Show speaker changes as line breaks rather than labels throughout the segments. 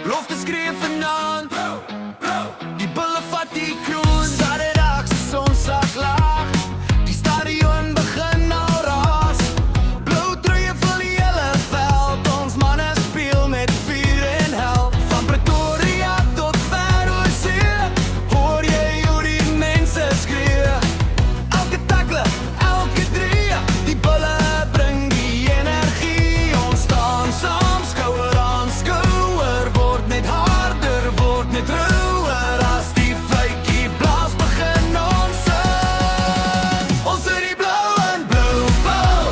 Lof te skree vanaand, die bulle vat die kroon. Saterdag se son sak laag, die stadion begin al raas. Blou truie vul die hele veld, ons manne speel met vuur en hel. Van Pretoria tot ver oorsee, hoor jy hoe die mense skree. Elke tackle, elke drie, die bulle bring die energie. Ons staan saam, skouer aan skouer, word net harder, word net ruwer. As die fluitjie blaas, begin ons sing. Ons is die blou en blou, blou,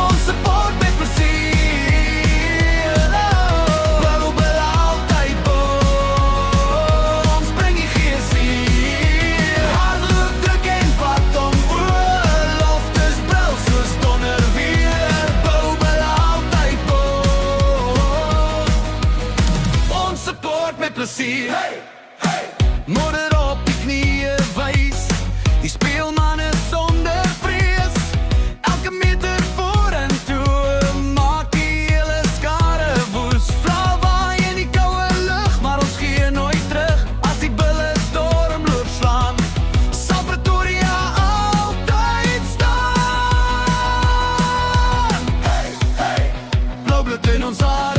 ons support met plesier. Blou bel altyd bo, ons bring die gees hier. Hardloop, druk en vat om oorloftes brul soos donder weer. Blou bel altyd bo, ons support met plesier. Modder op die knieë wys, die speelman is sonder vrees. Elke meter vorentoe maak die hele skare woes. Vla waai in die koue lug, maar ons gee nooit terug. As die bulle stormloop slaan, sal Pretoria altyd staan. Blou bloed in ons hare,